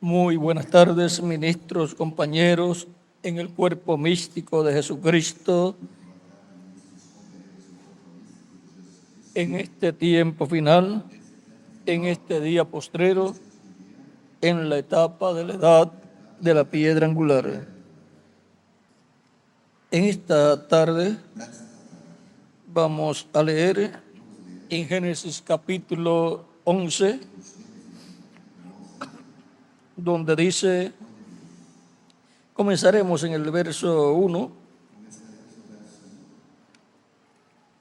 Muy buenas tardes, ministros, compañeros, en el cuerpo místico de Jesucristo, en este tiempo final, en este día postrero, en la etapa de la edad de la piedra angular. En esta tarde vamos a leer en Génesis capítulo 11, donde dice, comenzaremos en el verso 1,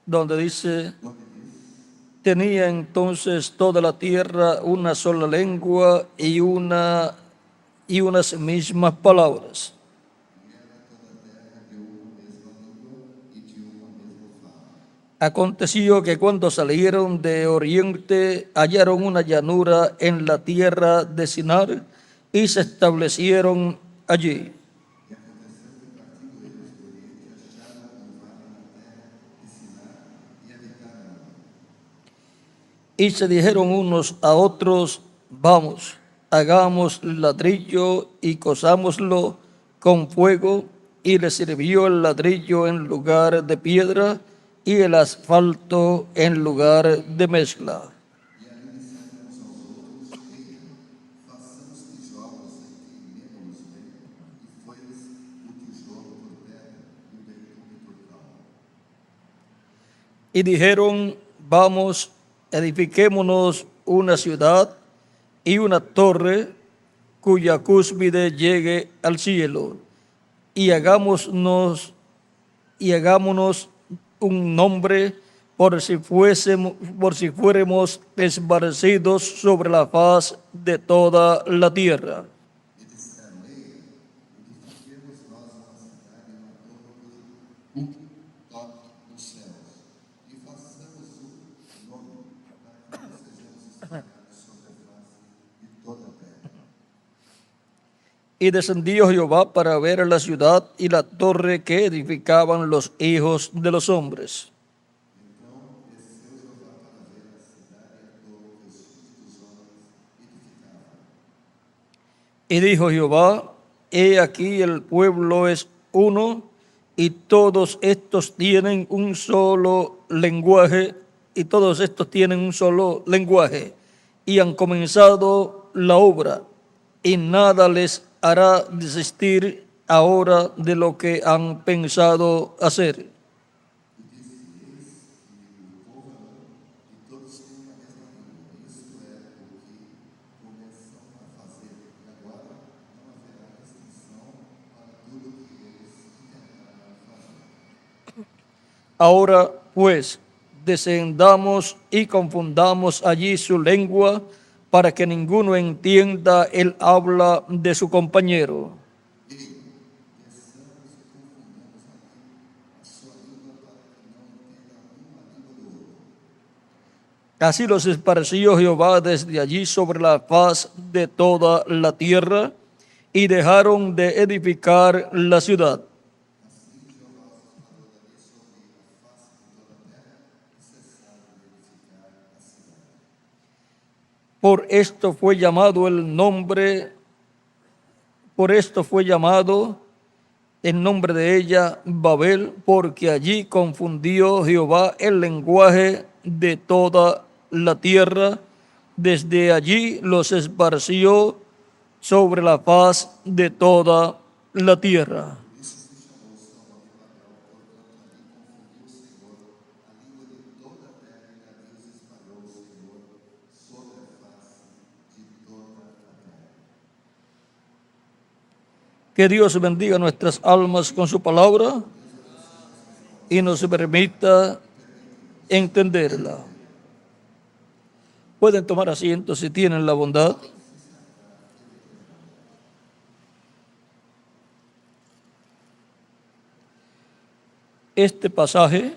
donde dice: tenía entonces toda la tierra una sola lengua y unas mismas palabras. Aconteció que cuando salieron de oriente hallaron una llanura en la tierra de Sinar y se establecieron allí. Y se dijeron unos a otros: vamos, hagamos ladrillo y cosámoslo con fuego. Y les sirvió el ladrillo en lugar de piedra y el asfalto en lugar de mezcla. Y dijeron: vamos, edifiquémonos una ciudad y una torre cuya cúspide llegue al cielo, y hagámonos un nombre por si fuéramos esparcidos sobre la faz de toda la tierra. Y descendió Jehová para ver la ciudad y la torre que edificaban los hijos de los hombres. Y dijo Jehová: he aquí el pueblo es uno, y todos estos tienen un solo lenguaje, y han comenzado la obra, y nada les hará desistir ahora de lo que han pensado hacer. Ahora pues, descendamos y confundamos allí su lengua, para que ninguno entienda el habla de su compañero. Así los esparció Jehová desde allí sobre la faz de toda la tierra, y dejaron de edificar la ciudad. Por esto fue llamado el nombre de ella Babel, porque allí confundió Jehová el lenguaje de toda la tierra. Desde allí los esparció sobre la faz de toda la tierra. Que Dios bendiga nuestras almas con su palabra y nos permita entenderla. Pueden tomar asiento si tienen la bondad. Este pasaje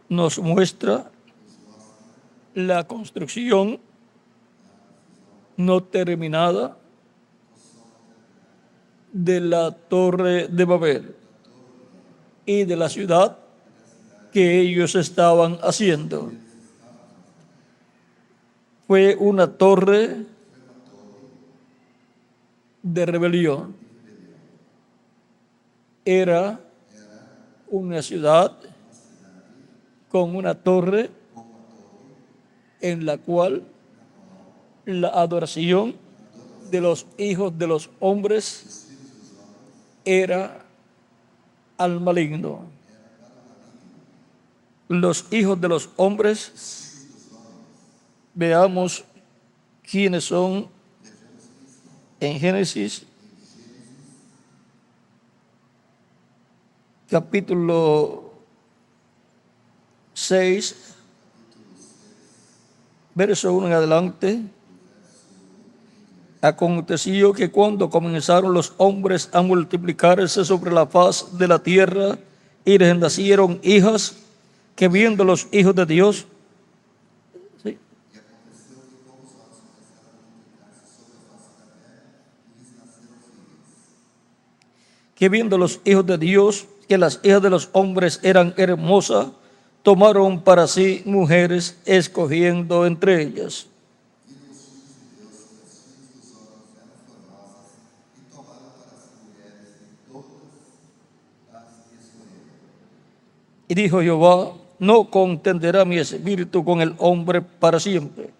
nos muestra la construcción no terminada de la Torre de Babel y de la ciudad que ellos estaban haciendo. fue una torre de rebelión. Era una ciudad con una torre en la cual la adoración de los hijos de los hombres era al maligno. Los hijos de los hombres, veamos quiénes son en Génesis capítulo 6, verso 1 en adelante. Aconteció que cuando comenzaron los hombres a multiplicarse sobre la faz de la tierra y les nacieron hijas, que viendo los hijos de Dios, ¿sí? Que viendo los hijos de Dios, que las hijas de los hombres eran hermosas, tomaron para sí mujeres, escogiendo entre ellas. Y dijo Jehová: no contenderá mi espíritu con el hombre para siempre,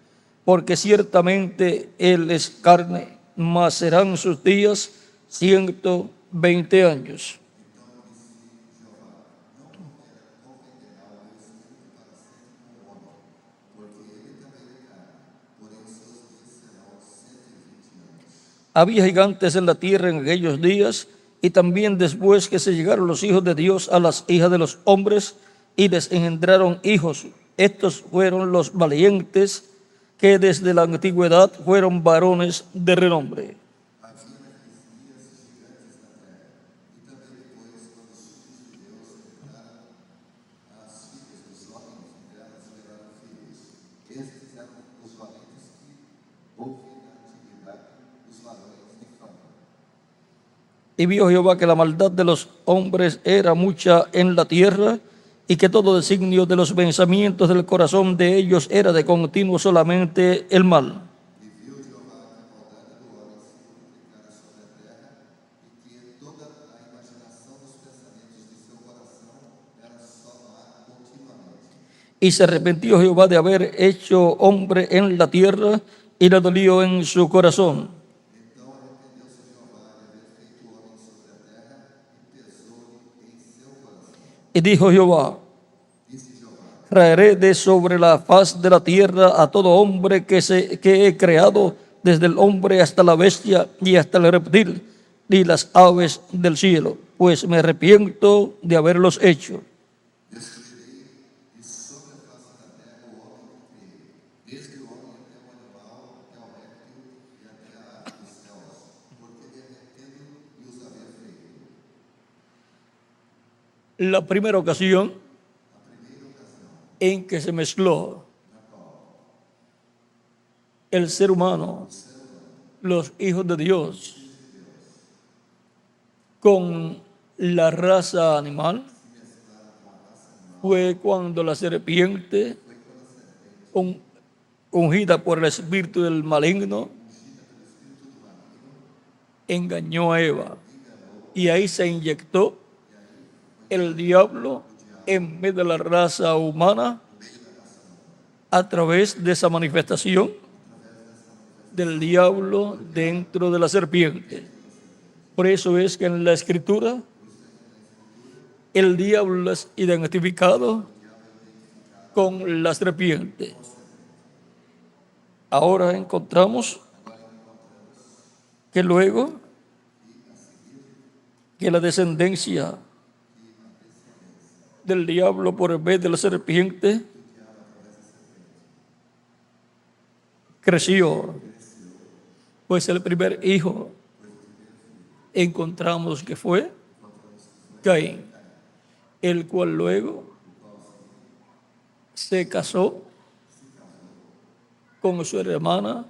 porque ciertamente él es carne, mas serán sus días 120 años. Había gigantes en la tierra en aquellos días, y también después que se llegaron los hijos de Dios a las hijas de los hombres, y les engendraron hijos. Estos fueron los valientes, que desde la antigüedad fueron varones de renombre. Y vio Jehová que la maldad de los hombres era mucha en la tierra, y que todo designio de los pensamientos del corazón de ellos era de continuo solamente el mal. Y se arrepintió Jehová de haber hecho hombre en la tierra, y le dolió en su corazón. Y dijo Jehová: traeré de sobre la faz de la tierra a todo hombre que he creado, desde el hombre hasta la bestia y hasta el reptil y las aves del cielo, pues me arrepiento de haberlos hecho. La primera ocasión en que se mezcló el ser humano, los hijos de Dios, con la raza animal, fue cuando la serpiente, ungida por el espíritu del maligno, engañó a Eva. Y ahí se inyectó el diablo en medio de la raza humana a través de esa manifestación del diablo dentro de la serpiente. Por eso es que en la Escritura el diablo es identificado con la serpiente. Ahora encontramos que luego que la descendencia del diablo por el vez de la serpiente creció, pues el primer hijo encontramos que fue Caín, el cual luego se casó con su hermana,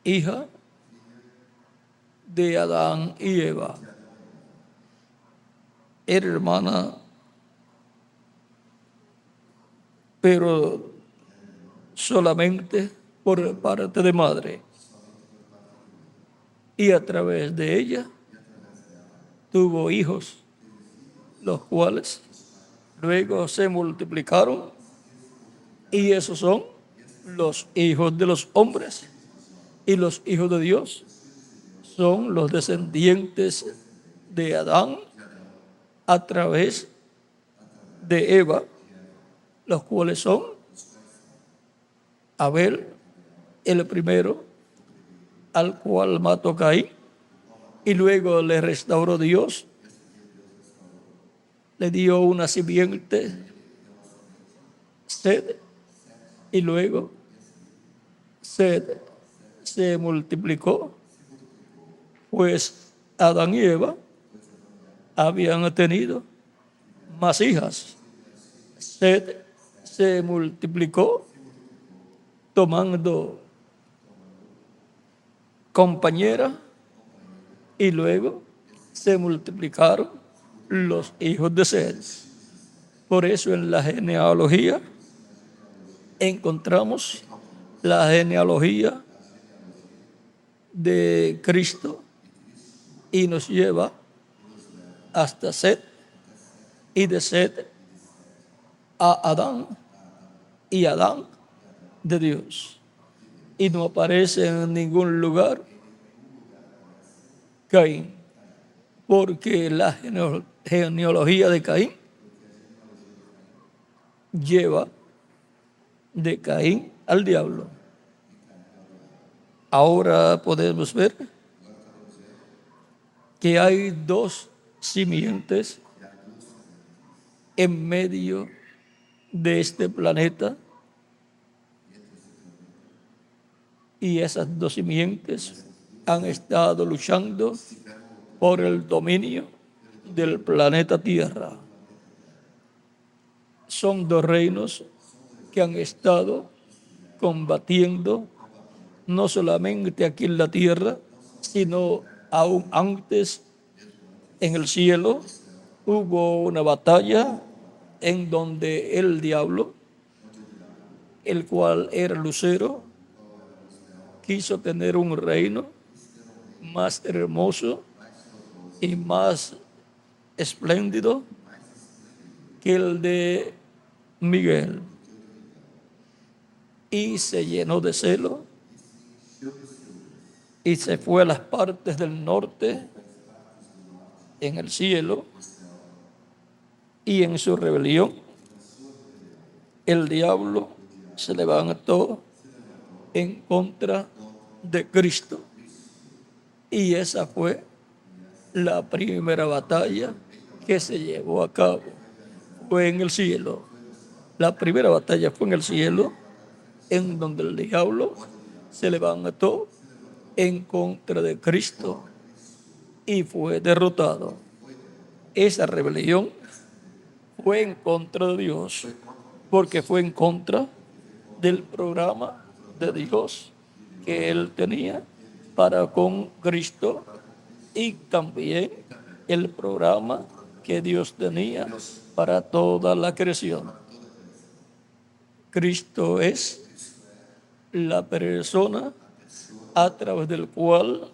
hija de Adán y Eva. Era hermana, pero solamente por parte de madre. Y a través de ella tuvo hijos, los cuales luego se multiplicaron, y esos son los hijos de los hombres, y los hijos de Dios son los descendientes de Adán a través de Eva, los cuales son Abel, el primero, al cual mató Caín, y luego le restauró Dios, le dio una simiente, Sed, y luego Sed se multiplicó, pues Adán y Eva habían tenido más hijas. Sed se multiplicó tomando compañera, y luego se multiplicaron los hijos de Sed. Por eso en la genealogía encontramos la genealogía de Cristo y nos lleva hasta Sed, y de Sed a Adán, y Adán de Dios. Y no aparece en ningún lugar Caín, porque la genealogía de Caín lleva de Caín al diablo. Ahora podemos ver que hay dos simientes en medio de este planeta, y esas dos simientes han estado luchando por el dominio del planeta Tierra. Son dos reinos que han estado combatiendo no solamente aquí en la tierra, sino aún antes en el cielo. Hubo una batalla en donde el diablo, el cual era Lucero, quiso tener un reino más hermoso y más espléndido que el de Miguel, y se llenó de celo y se fue a las partes del norte en el cielo, y en su rebelión el diablo se levantó en contra de Cristo, y esa fue la primera batalla que se llevó a cabo. Fue en el cielo. La primera batalla fue en el cielo, en donde el diablo se levantó en contra de Cristo y fue derrotado. Esa rebelión fue en contra de Dios, porque fue en contra del programa de Dios que él tenía para con Cristo, y también el programa que Dios tenía para toda la creación. Cristo es la persona a través del cual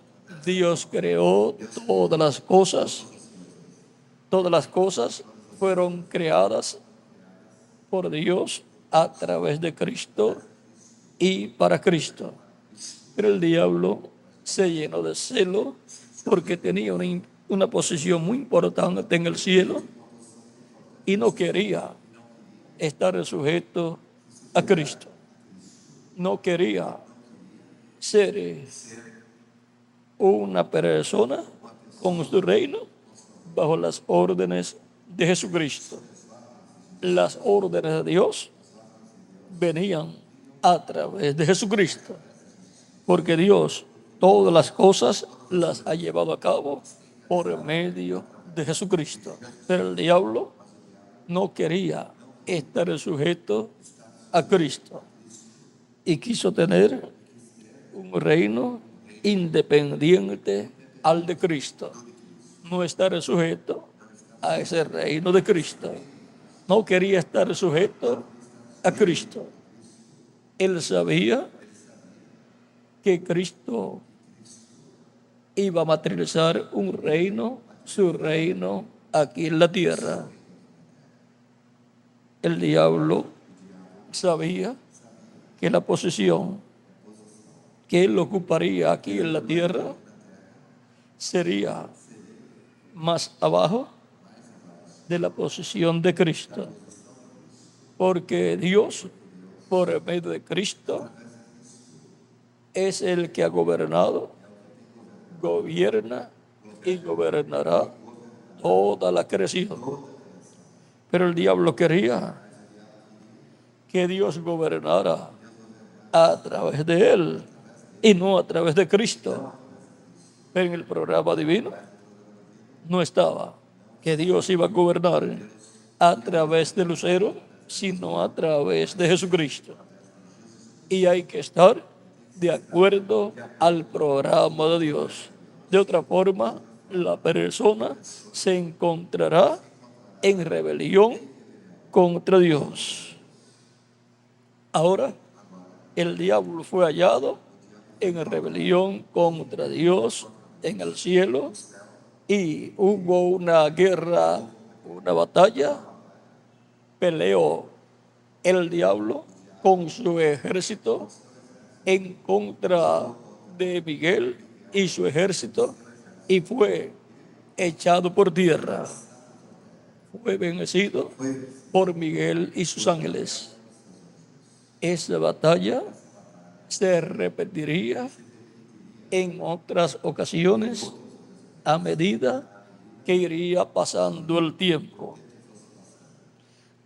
Dios creó todas las cosas. Todas las cosas fueron creadas por Dios a través de Cristo y para Cristo. Pero el diablo se llenó de celo porque tenía una posición muy importante en el cielo y no quería estar sujeto a Cristo. No quería ser una persona con su reino bajo las órdenes de Jesucristo. Las órdenes de Dios venían a través de Jesucristo, porque Dios todas las cosas las ha llevado a cabo por medio de Jesucristo. Pero el diablo no quería estar sujeto a Cristo y quiso tener un reino independiente al de Cristo, no estar sujeto a ese reino de Cristo. No quería estar sujeto a Cristo. Él sabía que Cristo iba a materializar un reino, su reino aquí en la tierra. El diablo sabía que la posición que él ocuparía aquí en la tierra sería más abajo de la posición de Cristo, porque Dios, por medio de Cristo, es el que ha gobernado, gobierna y gobernará toda la creación. Pero el diablo quería que Dios gobernara a través de él y no a través de Cristo. En el programa divino no estaba que Dios iba a gobernar a través de Lucero, sino a través de Jesucristo. Y hay que estar de acuerdo al programa de Dios. De otra forma, la persona se encontrará en rebelión contra Dios. Ahora, el diablo fue hallado en rebelión contra Dios en el cielo y hubo una guerra, una batalla. Peleó el diablo con su ejército en contra de Miguel y su ejército y fue echado por tierra. Fue vencido por Miguel y sus ángeles. Esa batalla se repetiría en otras ocasiones a medida que iría pasando el tiempo.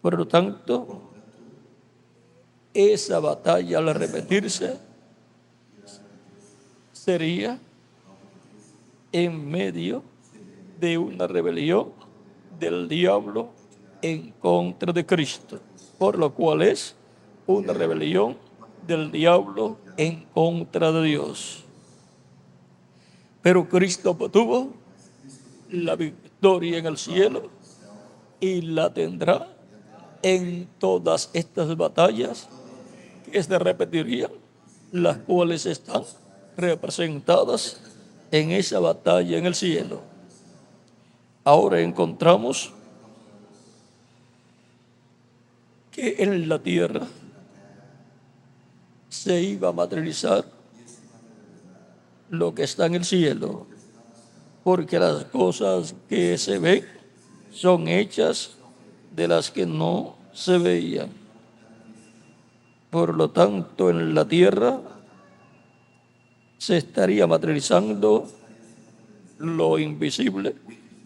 Por lo tanto, esa batalla al repetirse sería en medio de una rebelión del diablo en contra de Cristo, por lo cual es una rebelión del diablo en contra de Dios. Pero Cristo obtuvo la victoria en el cielo y la tendrá en todas estas batallas que se repetirían, las cuales están representadas en esa batalla en el cielo. Ahora encontramos que en la tierra se iba a materializar lo que está en el cielo, porque las cosas que se ven son hechas de las que no se veían. Por lo tanto, en la tierra se estaría materializando lo invisible,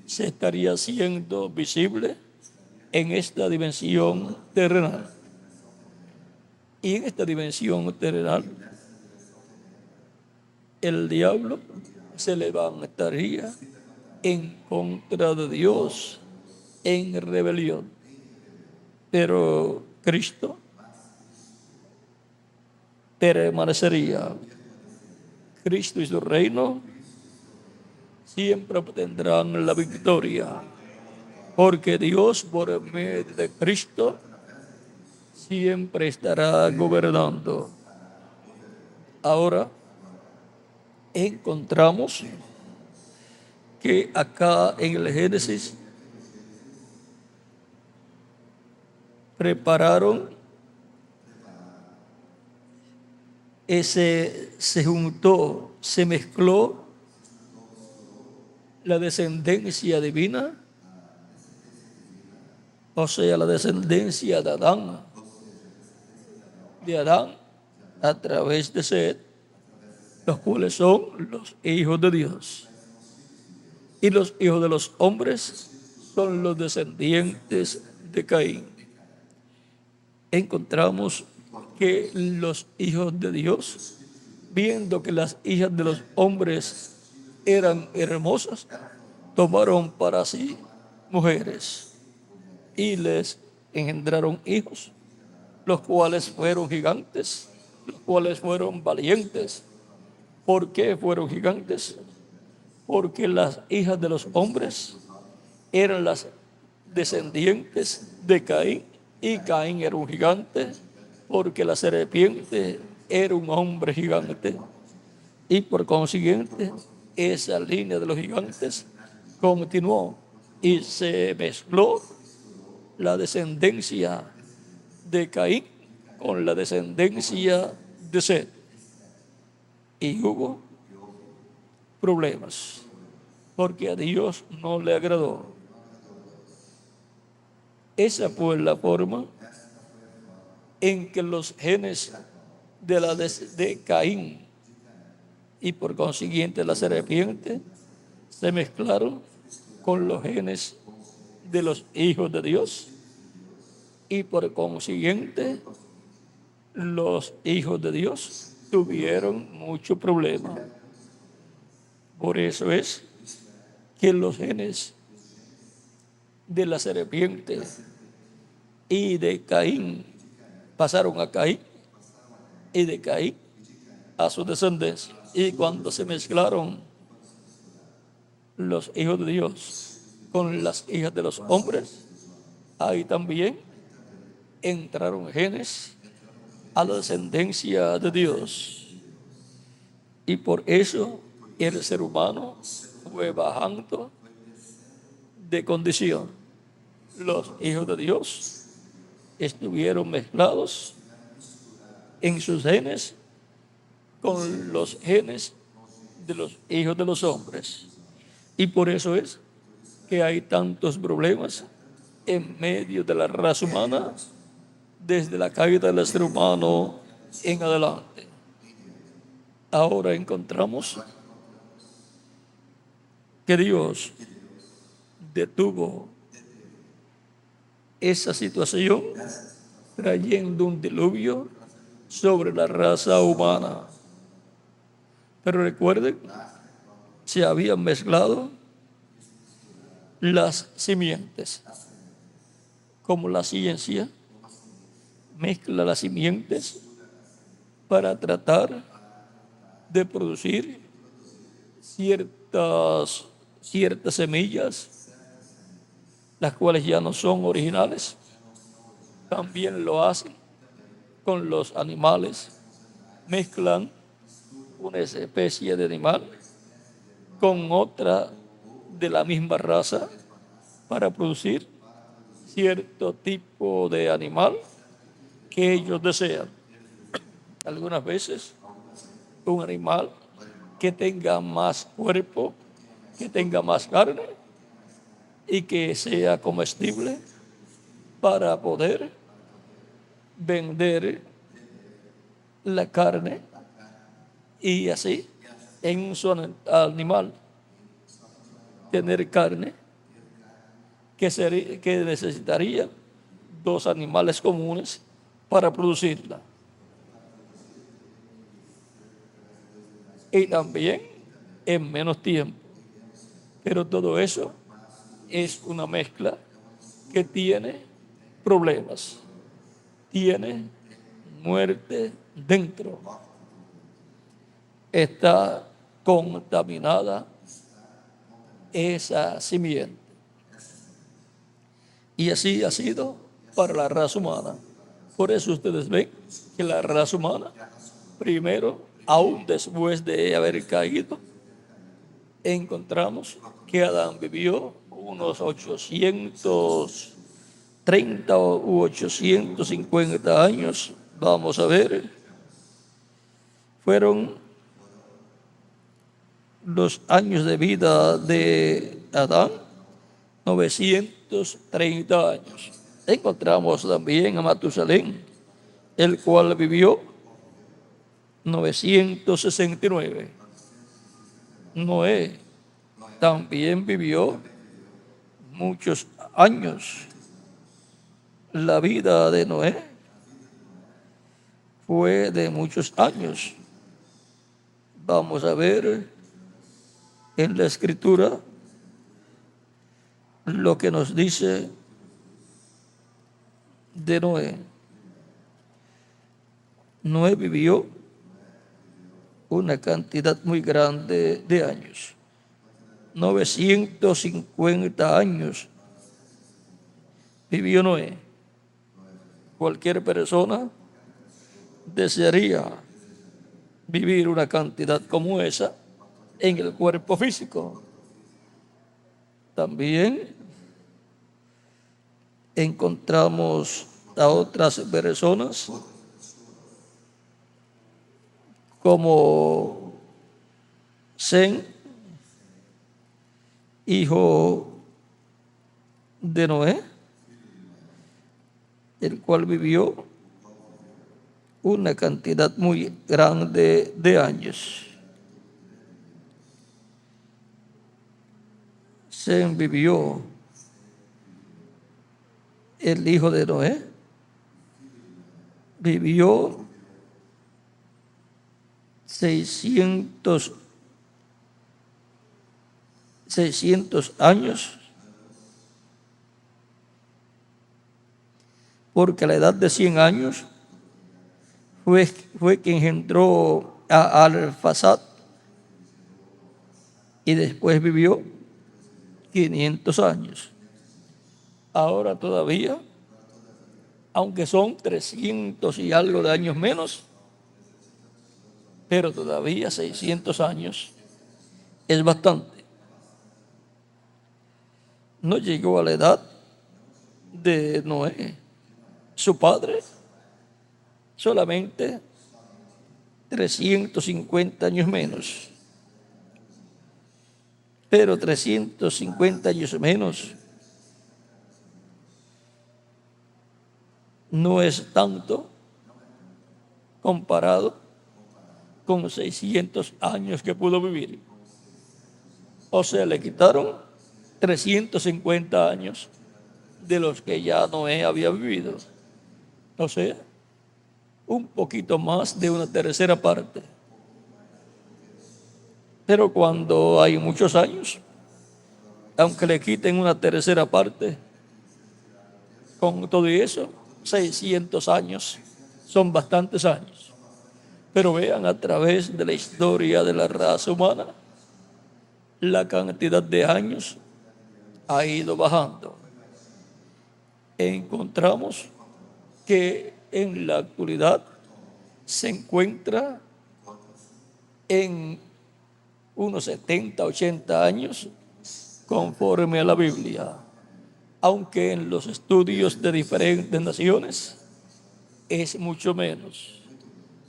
se estaría haciendo visible en esta dimensión terrenal. Y en esta dimensión terrenal, el diablo se levantaría en contra de Dios en rebelión. Pero Cristo permanecería. Cristo y su reino siempre obtendrán la victoria, porque Dios por medio de Cristo siempre estará gobernando. Ahora encontramos que acá en el Génesis prepararon se juntó, se mezcló la descendencia divina, o sea, la descendencia de Adán a través de Set, los cuales son los hijos de Dios. Y los hijos de los hombres son los descendientes de Caín. Encontramos que los hijos de Dios, viendo que las hijas de los hombres eran hermosas, tomaron para sí mujeres y les engendraron hijos, los cuales fueron gigantes, los cuales fueron valientes. ¿Por qué fueron gigantes? Porque las hijas de los hombres eran las descendientes de Caín, y Caín era un gigante, porque la serpiente era un hombre gigante y por consiguiente esa línea de los gigantes continuó y se mezcló la descendencia de Caín con la descendencia de Set y hubo problemas porque a Dios no le agradó. Esa fue la forma en que los genes de Caín y por consiguiente la serpiente se mezclaron con los genes de los hijos de Dios y por consiguiente los hijos de Dios tuvieron mucho problema. Por eso es que los genes de la serpiente y de Caín pasaron a Caín y de Caín a su descendencia. Y cuando se mezclaron los hijos de Dios con las hijas de los hombres, ahí también entraron genes a la descendencia de Dios. Y por eso el ser humano fue bajando de condición. Los hijos de Dios estuvieron mezclados en sus genes con los genes de los hijos de los hombres. Y por eso es que hay tantos problemas en medio de la raza humana desde la caída del ser humano en adelante. Ahora encontramos que Dios detuvo esa situación trayendo un diluvio sobre la raza humana. Pero recuerden, se habían mezclado las simientes, como la ciencia mezcla las simientes para tratar de producir ciertas semillas, las cuales ya no son originales. También lo hacen con los animales, mezclan una especie de animal con otra de la misma raza para producir cierto tipo de animal que ellos desean. Algunas veces un animal que tenga más cuerpo, que tenga más carne y que sea comestible para poder vender la carne y así en un solo animal tener carne que necesitaría dos animales comunes para producirla. Y también en menos tiempo. Pero todo eso es una mezcla que tiene problemas, tiene muerte dentro, está contaminada esa simiente. Y así ha sido para la raza humana. Por eso ustedes ven que la raza humana, primero, aún después de haber caído, encontramos que Adán vivió unos 830 u 850 años. Vamos a ver, fueron los años de vida de Adán, 930 años. Encontramos también a Matusalén, el cual vivió 969. Noé también vivió muchos años. La vida de Noé fue de muchos años. Vamos a ver en la Escritura lo que nos dice de Noé. Noé vivió una cantidad muy grande de años, 950 años vivió Noé. Cualquier persona desearía vivir una cantidad como esa en el cuerpo físico. También encontramos a otras personas como Sem, hijo de Noé, el cual vivió una cantidad muy grande de años. Sem vivió, el hijo de Noé, vivió 600 años, porque a la edad de 100 años fue que engendró a Arfaxad y después vivió 500 años. Ahora todavía, aunque son 300 y algo de años menos, pero todavía 600 años es bastante. No llegó a la edad de Noé, su padre, solamente 350 años menos. Pero 350 años menos no es tanto comparado con 600 años que pudo vivir. O sea, le quitaron 350 años de los que ya Noé había vivido. O sea, un poquito más de una tercera parte. Pero cuando hay muchos años, aunque le quiten una tercera parte, con todo eso, 600 años son bastantes años. Pero vean, a través de la historia de la raza humana, la cantidad de años ha ido bajando. Encontramos que en la actualidad se encuentra en unos 70, 80 años conforme a la Biblia, aunque en los estudios de diferentes naciones es mucho menos.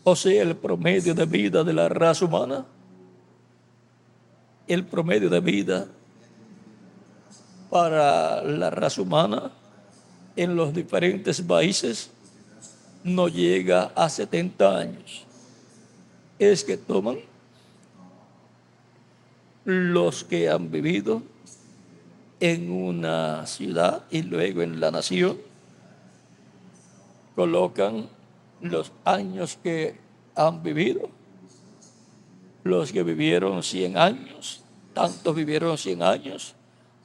O sea, el promedio de vida de la raza humana, el promedio de vida para la raza humana en los diferentes países no llega a 70 años. Es que toman los que han vivido en una ciudad y luego en la nación, colocan los años que han vivido. Los que vivieron 100 años, tantos vivieron 100 años,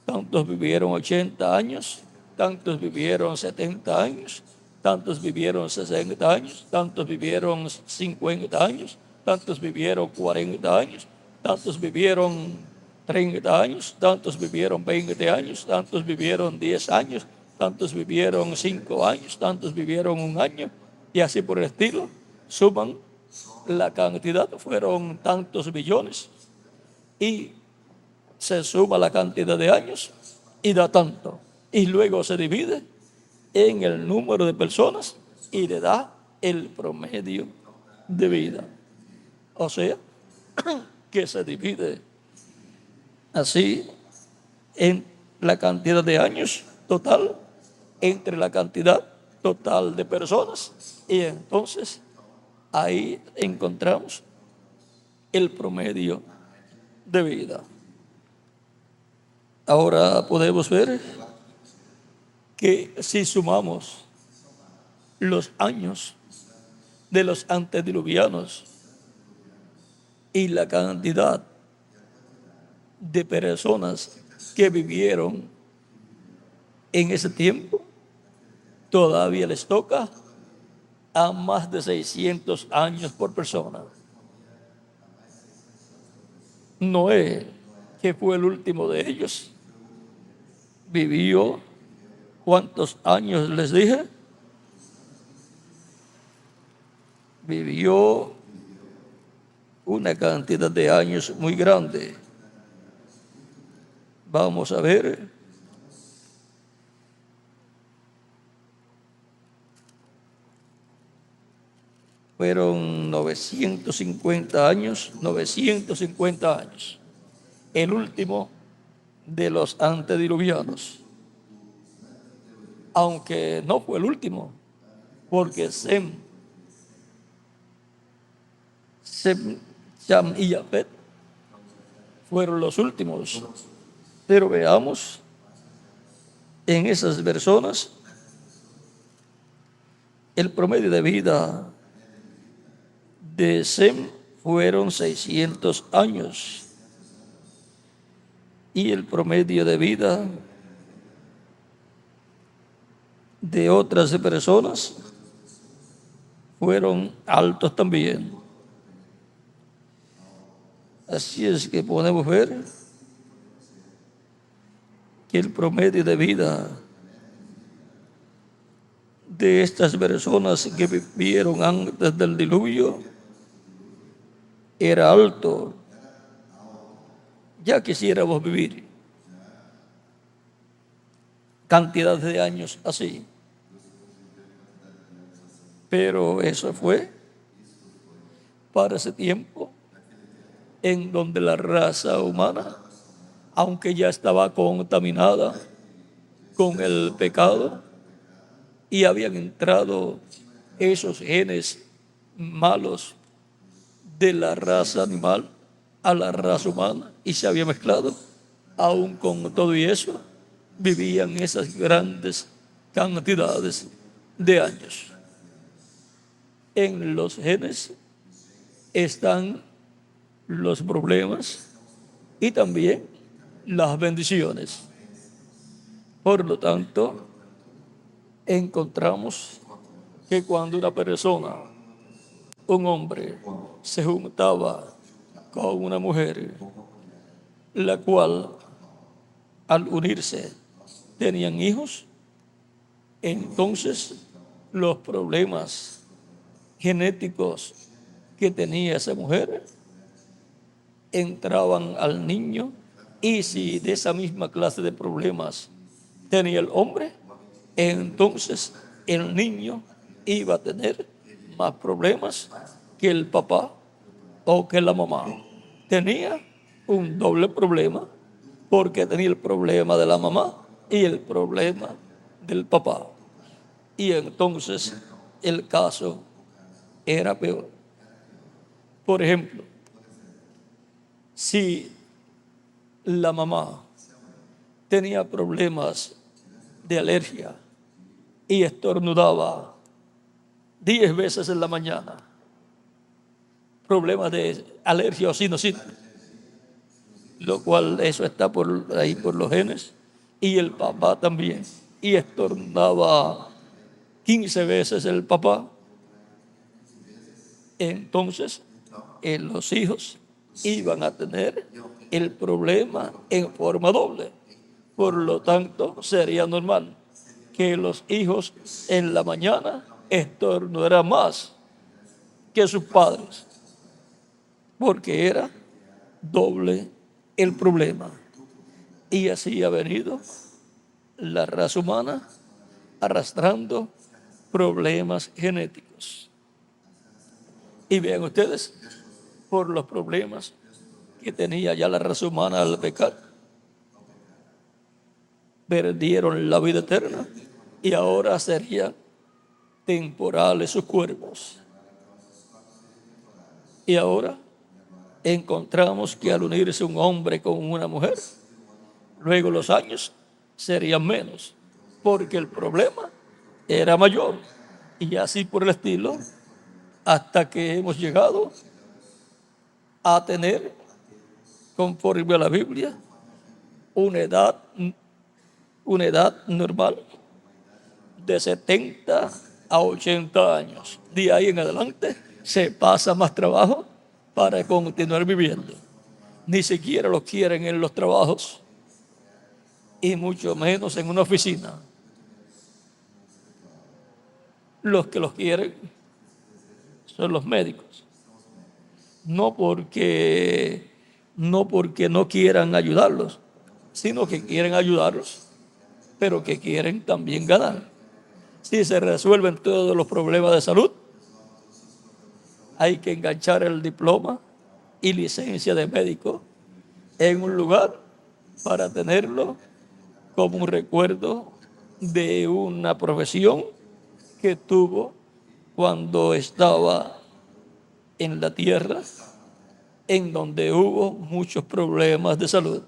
tantos vivieron 80 años, tantos vivieron 70 años, tantos vivieron 60 años, tantos vivieron 50 años, tantos vivieron 40 años, tantos vivieron 30 años, tantos vivieron 20 años, tantos vivieron 10 años, tantos vivieron 5 años, tantos vivieron 1 año, y así por el estilo. Suman la cantidad, fueron tantos billones, y se suma la cantidad de años y da tanto. Y luego se divide en el número de personas y le da el promedio de vida. O sea, que se divide así en la cantidad de años total entre la cantidad total de personas, y entonces ahí encontramos el promedio de vida. Ahora podemos ver que si sumamos los años de los antediluvianos y la cantidad de personas que vivieron en ese tiempo, todavía les toca a más de 600 años por persona. Noé, que fue el último de ellos, vivió, ¿cuántos años les dije? vivió una cantidad de años muy grande. Vamos a ver. Fueron 950 años, 950 años. El último de los antediluvianos. Aunque no fue el último, porque Sem, Cham y Jafet fueron los últimos. Pero veamos en esas personas el promedio de vida de Sem fueron 600 años y el promedio de vida de otras personas fueron altos también. Así es que podemos ver que el promedio de vida de estas personas que vivieron antes del diluvio era alto. Ya quisiéramos vivir cantidad de años así. Pero eso fue para ese tiempo en donde la raza humana, aunque ya estaba contaminada con el pecado y habían entrado esos genes malos de la raza animal a la raza humana y se había mezclado, aún con todo y eso, vivían esas grandes cantidades de años. En los genes están los problemas y también las bendiciones. Por lo tanto, encontramos que cuando una persona, un hombre, se juntaba con una mujer, la cual al unirse tenían hijos, entonces los problemas genéticos que tenía esa mujer entraban al niño, y si de esa misma clase de problemas tenía el hombre, entonces el niño iba a tener más problemas que el papá o que la mamá. Tenía un doble problema porque tenía el problema de la mamá y el problema del papá. Y entonces el caso era peor. Por ejemplo, si la mamá tenía problemas de alergia y estornudaba 10 veces en la mañana, problemas de alergia o sinusitis, lo cual eso está por ahí por los genes, y el papá también, y estornudaba 15 veces el papá, entonces los hijos iban a tener el problema en forma doble. Por lo tanto, sería normal que los hijos en la mañana estornudaran más que sus padres, porque era doble el problema. Y así ha venido la raza humana arrastrando problemas genéticos. Y vean ustedes, por los problemas que tenía ya la raza humana al pecar, perdieron la vida eterna y ahora serían temporales sus cuerpos. Y ahora encontramos que al unirse un hombre con una mujer, luego los años serían menos, porque el problema era mayor. Y así por el estilo, hasta que hemos llegado a tener, conforme a la Biblia, una edad normal de 70 a 80 años. De ahí en adelante se pasa más trabajo para continuar viviendo. Ni siquiera los quieren en los trabajos y mucho menos en una oficina. Los que los quieren son los médicos. No porque no quieran ayudarlos, sino que quieren ayudarlos, pero que quieren también ganar. Si se resuelven todos los problemas de salud, hay que enganchar el diploma y licencia de médico en un lugar para tenerlo como un recuerdo de una profesión que tuvo cuando estaba en la tierra, en donde hubo muchos problemas de salud.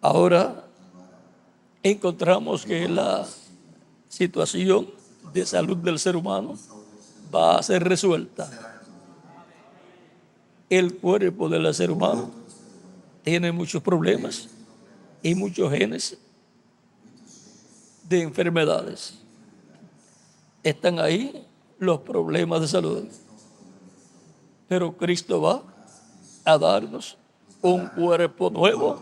Ahora encontramos que la situación de salud del ser humano va a ser resuelta. El cuerpo del ser humano tiene muchos problemas y muchos genes de enfermedades. Están ahí los problemas de salud. Pero Cristo va a darnos un cuerpo nuevo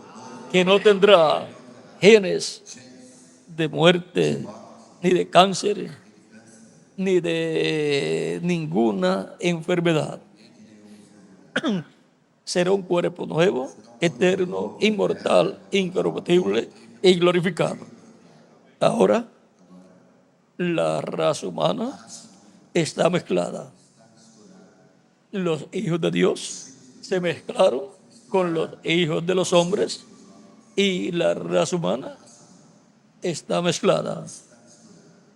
que no tendrá genes de muerte, ni de cáncer, ni de ninguna enfermedad. Será un cuerpo nuevo, eterno, inmortal, incorruptible y glorificado. Ahora, la raza humana está mezclada. Los hijos de Dios se mezclaron con los hijos de los hombres y la raza humana está mezclada.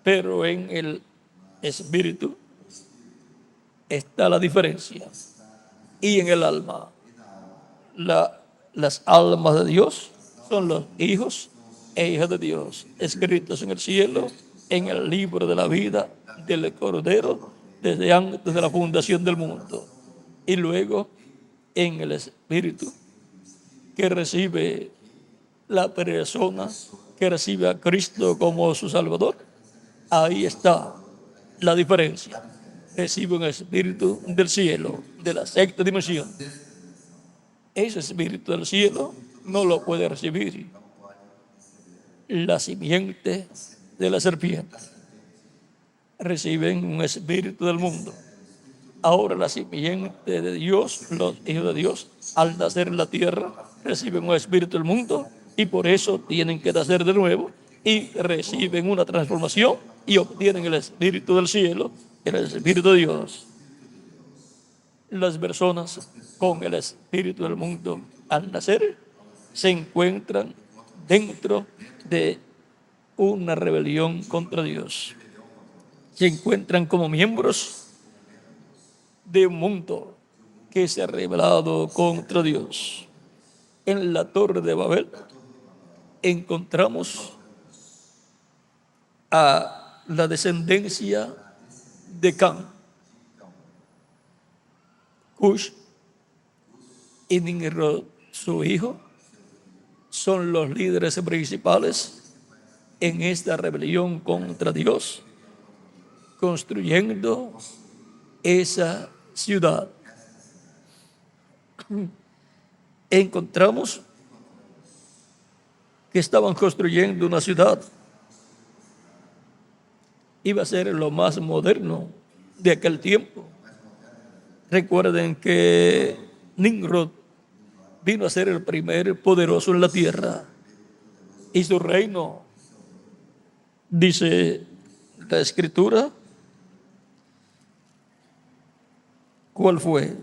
Pero en el espíritu está la diferencia. Y en el alma, las almas de Dios son los hijos e hijas de Dios, escritos en el cielo, en el libro de la vida del Cordero, desde antes de la fundación del mundo. Y luego en el espíritu que recibe la persona que recibe a Cristo como su Salvador, ahí está la diferencia. Recibe un espíritu del cielo, de la sexta dimensión. Ese espíritu del cielo no lo puede recibir la simiente de la serpiente. Reciben un espíritu del mundo. Ahora la simiente de Dios, los hijos de Dios, al nacer en la tierra, reciben un espíritu del mundo y por eso tienen que nacer de nuevo y reciben una transformación y obtienen el espíritu del cielo, el espíritu de Dios. Las personas con el espíritu del mundo al nacer se encuentran dentro de una rebelión contra Dios. Se encuentran como miembros de un mundo que se ha rebelado contra Dios. En la Torre de Babel encontramos a la descendencia de Cam, Cush y Nimrod, su hijo, son los líderes principales en esta rebelión contra Dios, construyendo esa ciudad. Encontramos que estaban construyendo una ciudad. Iba a ser lo más moderno de aquel tiempo. Recuerden que Nimrod vino a ser el primer poderoso en la tierra y su reino, dice la Escritura, ¿cuál fue?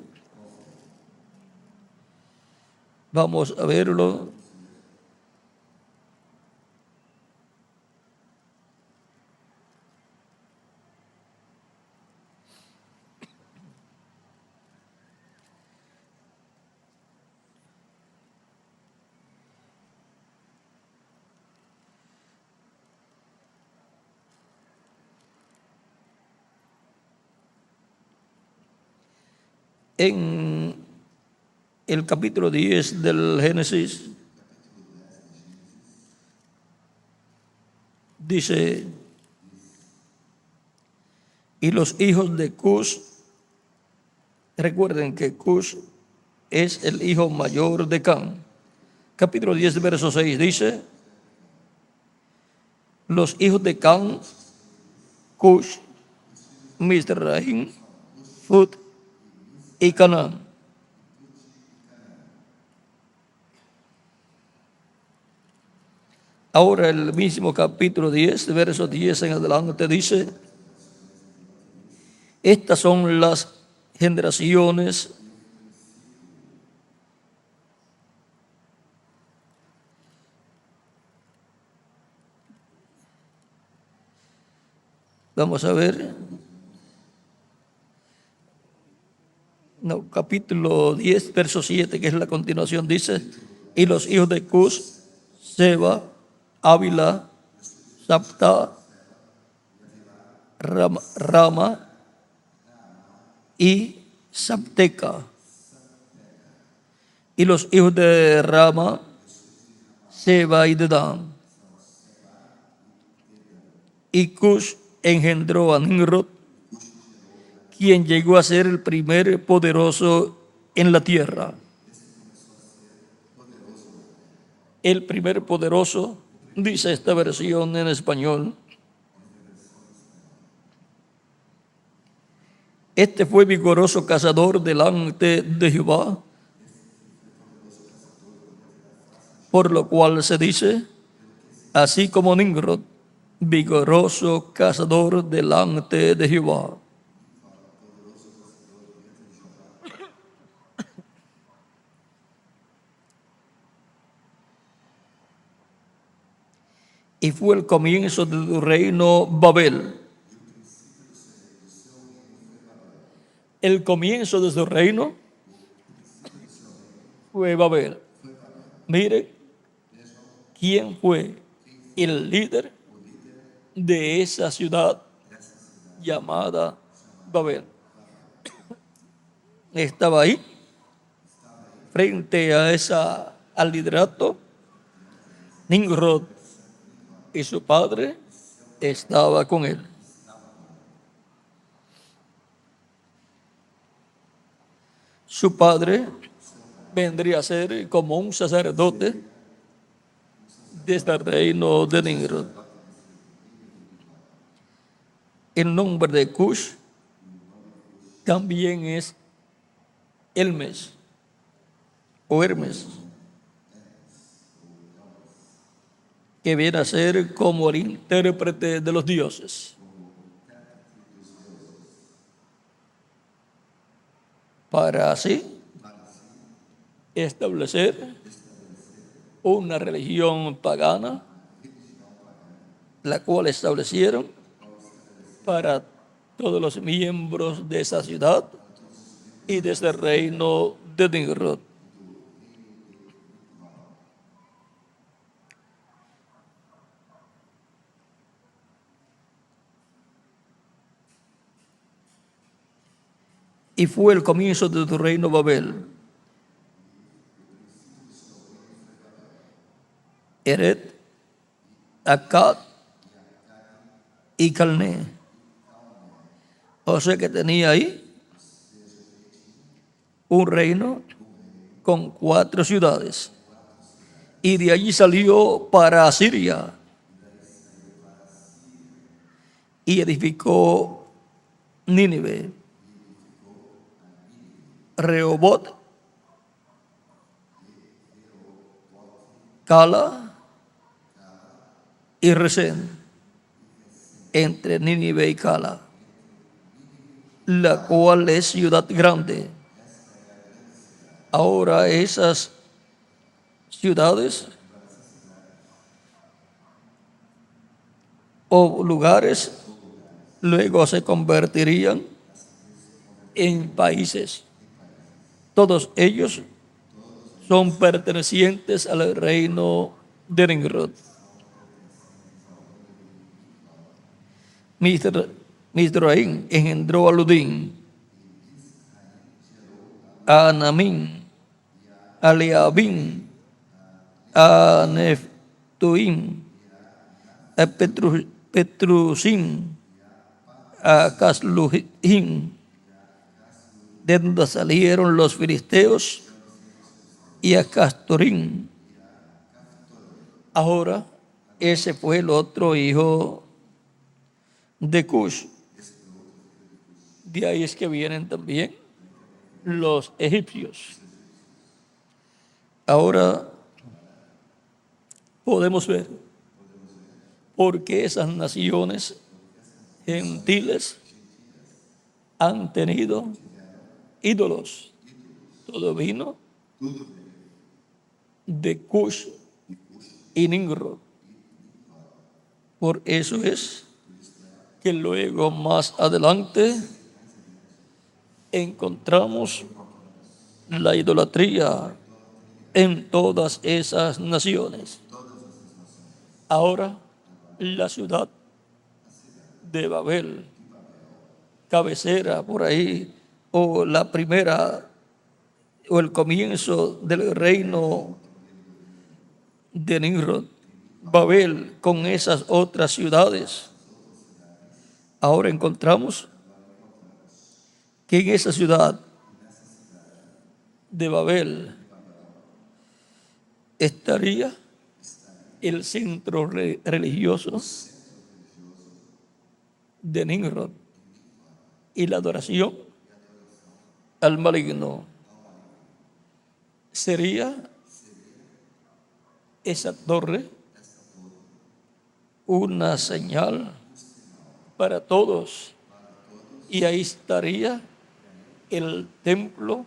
Vamos a verlo. En el capítulo 10 del Génesis dice: y los hijos de Cush, recuerden que Cush es el hijo mayor de Cam. Capítulo 10, verso 6 dice: los hijos de Cam, Cush, Mizraim, Fut y Canaán. Ahora el mismo capítulo 10, verso 10 en adelante dice, estas son las generaciones vamos a ver, no, capítulo 10, verso 7, que es la continuación, dice, y los hijos de Cus, Seba, Ávila, Sapta, Rama y Sapteca. Y los hijos de Rama, Seba y Dedán. Y Cush engendró a Nimrod, quien llegó a ser el primer poderoso en la tierra. El primer poderoso, dice esta versión en español. Este fue vigoroso cazador delante de Jehová, por lo cual se dice, así como Nimrod, vigoroso cazador delante de Jehová. Y fue el comienzo de tu reino Babel. El comienzo de su reino fue Babel. Mire quién fue el líder de esa ciudad llamada Babel. Estaba ahí, frente a al liderato. Nimrod y su padre estaba con él. Su padre vendría a ser como un sacerdote desde el reino de Nimrod. El nombre de Cush también es Hermes o Hermes, que viene a ser como el intérprete de los dioses. Para así establecer una religión pagana, la cual establecieron para todos los miembros de esa ciudad y de ese reino de Nimrod. Y fue el comienzo de tu reino Babel. Eret, Akkad y Calné. O sea que tenía ahí un reino con 4 ciudades. Y de allí salió para Asiria y edificó Nínive, Rehobot, Cala y Resén, entre Nínive y Cala, la cual es ciudad grande. Ahora esas ciudades o lugares luego se convertirían en países. Todos ellos son pertenecientes al reino de Nimrod. Mizraim engendró a Ludín, a Anamín, a Leabín, a Neftuim, a Petrusim, a Casluhim, de donde salieron los filisteos, y a Castorín. Ahora, ese fue el otro hijo de Cush. De ahí es que vienen también los egipcios. Ahora podemos ver por qué esas naciones gentiles han tenido ídolos. Todo vino de Cush y Nimrod. Por eso es que luego más adelante encontramos la idolatría en todas esas naciones. Ahora la ciudad de Babel, cabecera por ahí, o la primera, o el comienzo del reino de Nimrod, Babel, con esas otras ciudades. Ahora encontramos que en esa ciudad de Babel estaría el centro religioso de Nimrod y la adoración al maligno. Sería esa torre una señal para todos, y ahí estaría el templo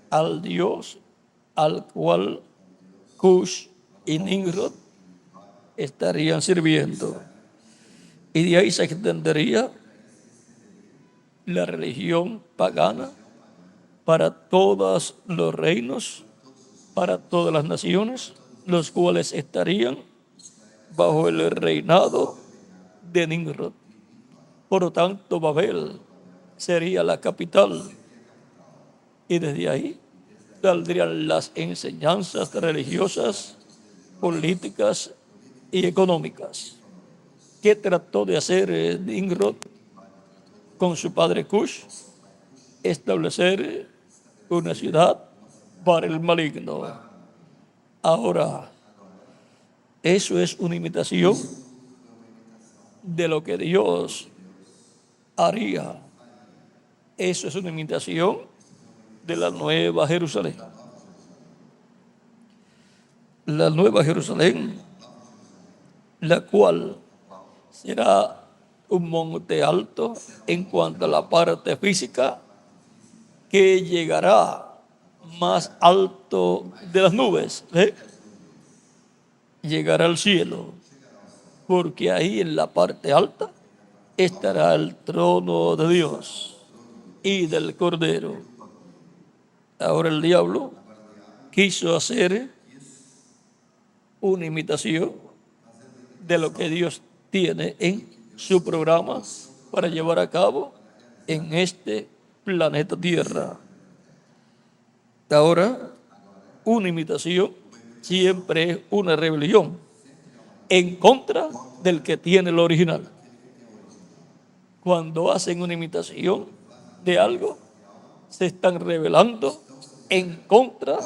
al Dios al cual Cush y Nimrod estarían sirviendo. Y de ahí se extendería la religión pagana para todos los reinos, para todas las naciones, los cuales estarían bajo el reinado de Nimrod. Por lo tanto, Babel sería la capital, y desde ahí saldrían las enseñanzas religiosas, políticas y económicas. ¿Qué trató de hacer Nimrod con su padre Cush? Establecer una ciudad para el maligno. Ahora, eso es una imitación de lo que Dios haría. Eso es una imitación de la Nueva Jerusalén. La Nueva Jerusalén, la cual será un monte alto en cuanto a la parte física, que llegará más alto de las nubes, llegará al cielo, porque ahí en la parte alta estará el trono de Dios y del Cordero. Ahora el diablo quiso hacer una imitación de lo que Dios tiene en su programa para llevar a cabo en este planeta Tierra. Ahora, una imitación siempre es una rebelión en contra del que tiene el original. Cuando hacen una imitación de algo, se están rebelando en contra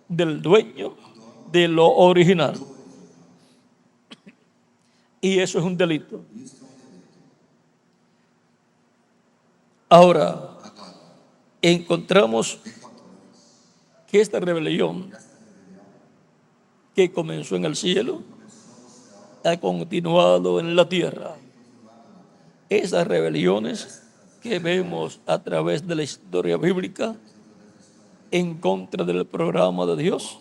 del dueño de lo original. Y eso es un delito. Ahora, encontramos que esta rebelión que comenzó en el cielo ha continuado en la tierra. Esas rebeliones que vemos a través de la historia bíblica en contra del programa de Dios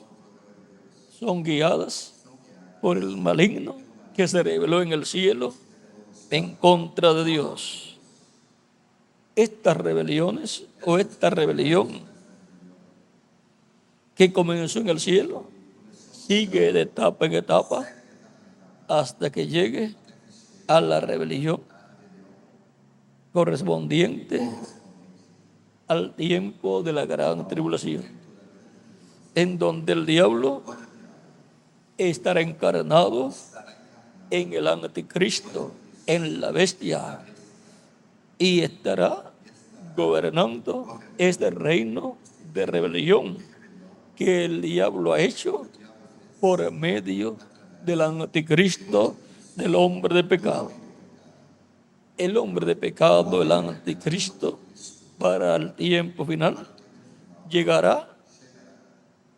son guiadas por el maligno que se rebeló en el cielo en contra de Dios. Estas rebeliones, o esta rebelión que comenzó en el cielo, sigue de etapa en etapa hasta que llegue a la rebelión correspondiente al tiempo de la gran tribulación, en donde el diablo estará encarnado en el anticristo, en la bestia, y estará gobernando este reino de rebelión que el diablo ha hecho por medio del anticristo, del hombre de pecado. el hombre de pecado, el anticristo, para el tiempo final, llegará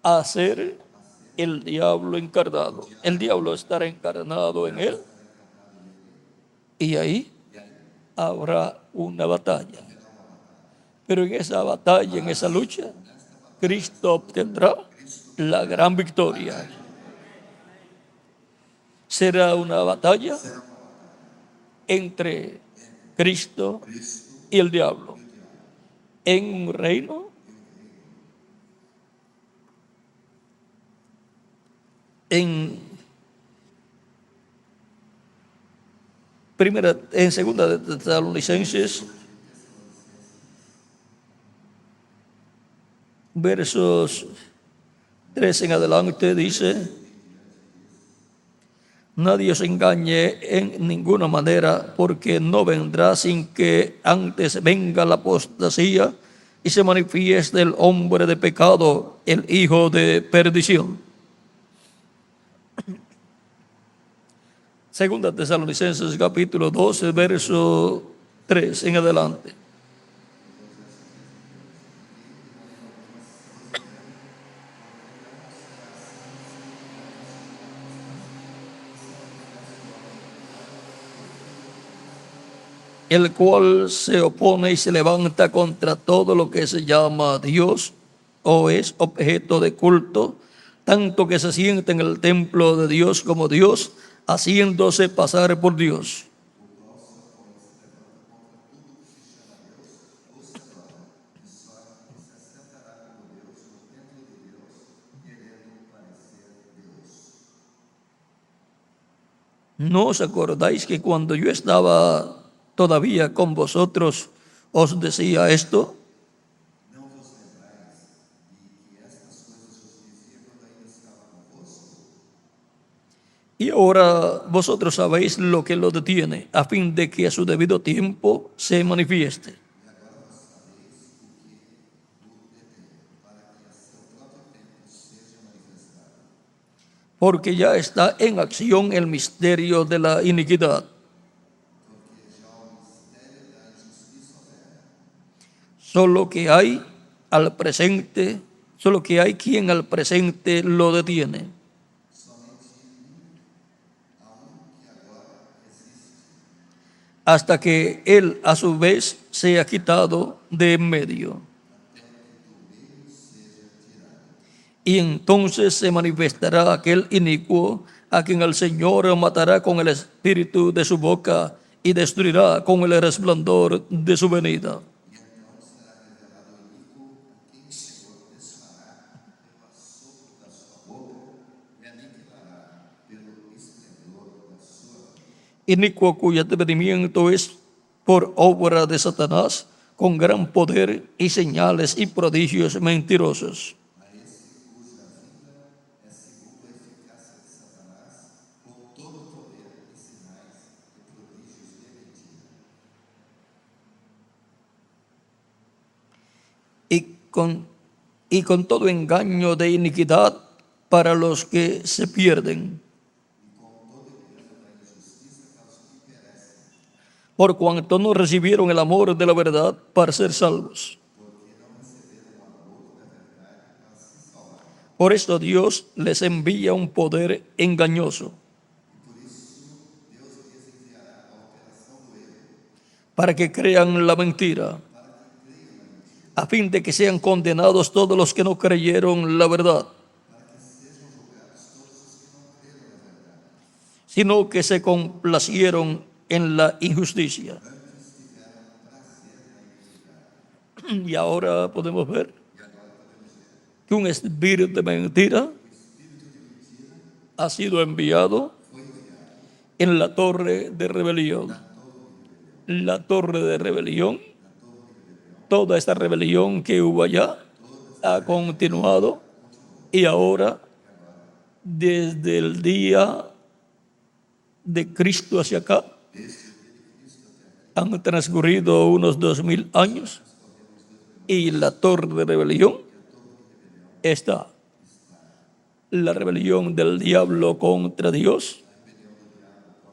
a ser el diablo encarnado. El diablo estará encarnado en él y ahí habrá una batalla. Pero en esa batalla, en esa lucha, Cristo obtendrá la gran victoria. Será una batalla entre Cristo y el diablo en un reino en segunda de Tesalonicenses, versos 3 en adelante, dice: nadie os engañe en ninguna manera, porque no vendrá sin que antes venga la apostasía y se manifieste el hombre de pecado, el hijo de perdición. Segunda Tesalonicenses capítulo 12, verso 3 en adelante. El cual se opone y se levanta contra todo lo que se llama Dios o es objeto de culto, tanto que se sienta en el templo de Dios como Dios, haciéndose pasar por Dios. ¿No os acordáis que cuando yo estaba todavía con vosotros os decía esto? Y ahora vosotros sabéis lo que lo detiene, a fin de que a su debido tiempo se manifieste. Porque ya está en acción el misterio de la iniquidad. Solo que hay quien al presente lo detiene. Hasta que él a su vez sea quitado de en medio. Y entonces se manifestará aquel inicuo a quien el Señor matará con el espíritu de su boca y destruirá con el resplandor de su venida. Inicuo cuyo advenimiento es por obra de Satanás, con gran poder y señales y prodigios mentirosos. Y con todo engaño de iniquidad para los que se pierden. Por cuanto no recibieron el amor de la verdad para ser salvos. Por esto Dios les envía un poder engañoso, para que crean la mentira, a fin de que sean condenados todos los que no creyeron la verdad, sino que se complacieron en la injusticia. Y ahora podemos ver que un espíritu de mentira ha sido enviado en la torre de rebelión. La torre de rebelión, toda esta rebelión que hubo allá, ha continuado y ahora, desde el día de Cristo hacia acá, han transcurrido unos 2000 años y la torre de rebelión está. La rebelión del diablo contra Dios,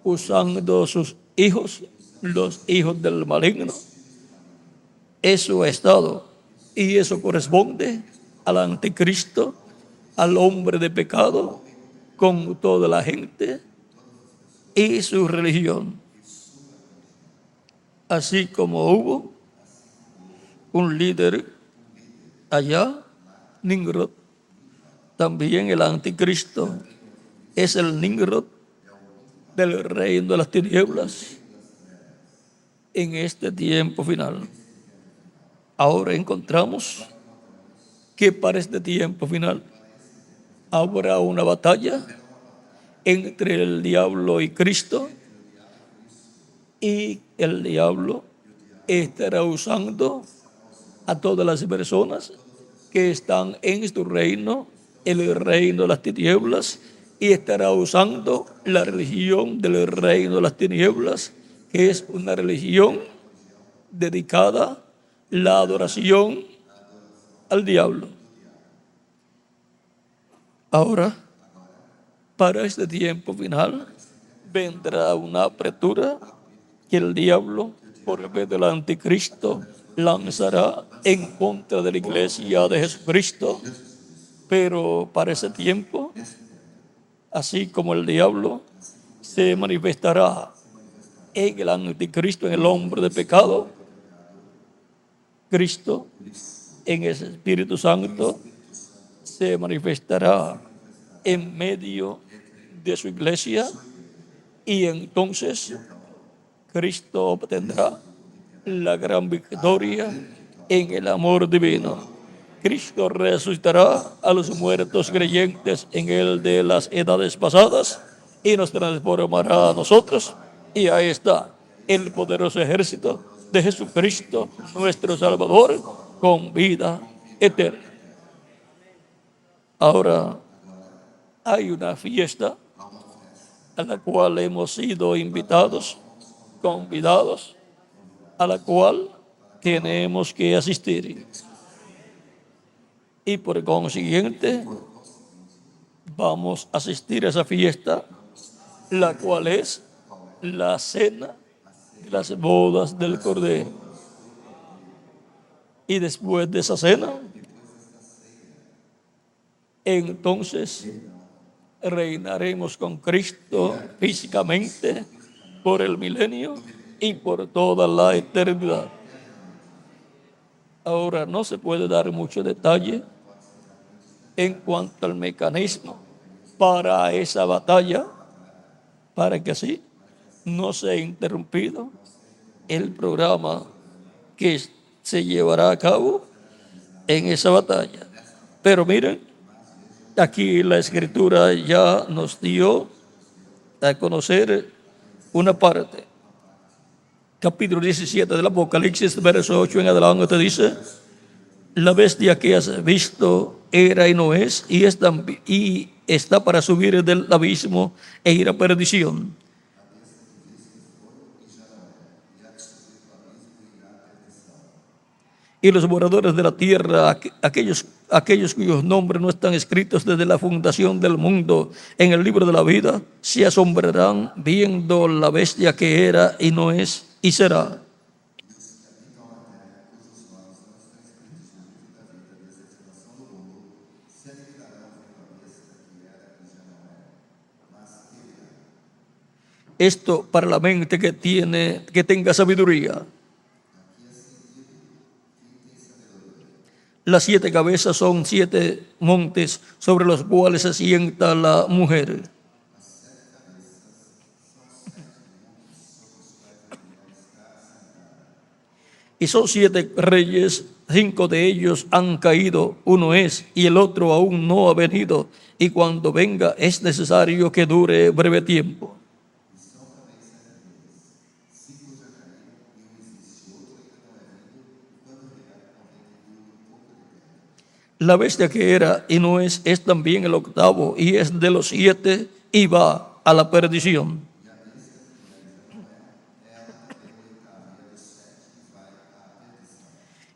usando sus hijos los hijos del maligno. Eso ha estado, y eso corresponde al anticristo, al hombre de pecado, con toda la gente y su religión. Así como hubo un líder allá, Nimrod, también el anticristo es el Nimrod del reino de las tinieblas en este tiempo final. Ahora encontramos que para este tiempo final habrá una batalla entre el diablo y Cristo, y el diablo estará usando a todas las personas que están en su reino, el reino de las tinieblas, y estará usando la religión del reino de las tinieblas, que es una religión dedicada a la adoración al diablo. Ahora, para este tiempo final, vendrá una apertura que el diablo, por medio del anticristo, lanzará en contra de la iglesia de Jesucristo. Pero para ese tiempo, así como el diablo se manifestará en el anticristo, en el hombre de pecado, Cristo, en ese Espíritu Santo, se manifestará en medio de su iglesia, y entonces Cristo obtendrá la gran victoria en el amor divino. Cristo resucitará a los muertos creyentes en él de las edades pasadas y nos transformará a nosotros, y ahí está el poderoso ejército de Jesucristo, nuestro Salvador, con vida eterna. Ahora hay una fiesta a la cual hemos sido invitados, convidados, a la cual tenemos que asistir. Y por consiguiente, vamos a asistir a esa fiesta, la cual es la cena de las bodas del Cordero. Y después de esa cena, entonces reinaremos con Cristo físicamente por el milenio y por toda la eternidad. Ahora no se puede dar mucho detalle en cuanto al mecanismo para esa batalla, para que así no sea interrumpido el programa que se llevará a cabo en esa batalla. Pero miren, aquí la Escritura ya nos dio a conocer una parte. Capítulo 17 del Apocalipsis, verso 8 en adelante, dice: la bestia que has visto era y no es, y está para subir del abismo e ir a perdición. Y los moradores de la tierra, aquellos cuyos nombres no están escritos desde la fundación del mundo en el libro de la vida, se asombrarán viendo la bestia que era y no es y será. Esto para la mente que tenga sabiduría. Las 7 cabezas son 7 montes sobre los cuales se sienta la mujer. Y son 7 reyes, 5 de ellos han caído, uno es, y el otro aún no ha venido, y cuando venga es necesario que dure breve tiempo. La bestia que era y no es también el octavo, y es de los 7 y va a la perdición.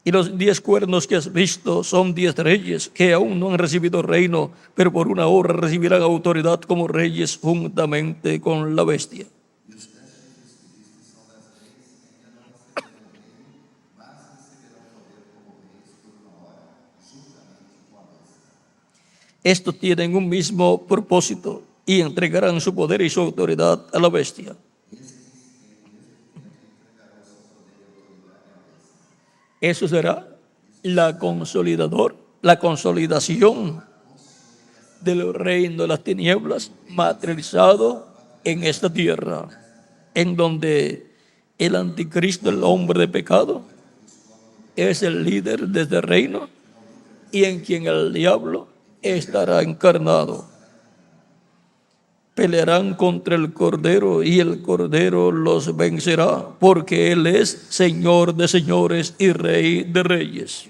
Y los 10 cuernos que has visto son 10 reyes que aún no han recibido reino, pero por una hora recibirán autoridad como reyes juntamente con la bestia. Estos tienen un mismo propósito y entregarán su poder y su autoridad a la bestia. Eso será la consolidación del reino de las tinieblas materializado en esta tierra, en donde el anticristo, el hombre de pecado, es el líder de este reino y en quien el diablo estará encarnado. Pelearán contra el Cordero y el Cordero los vencerá, porque Él es Señor de señores y Rey de reyes.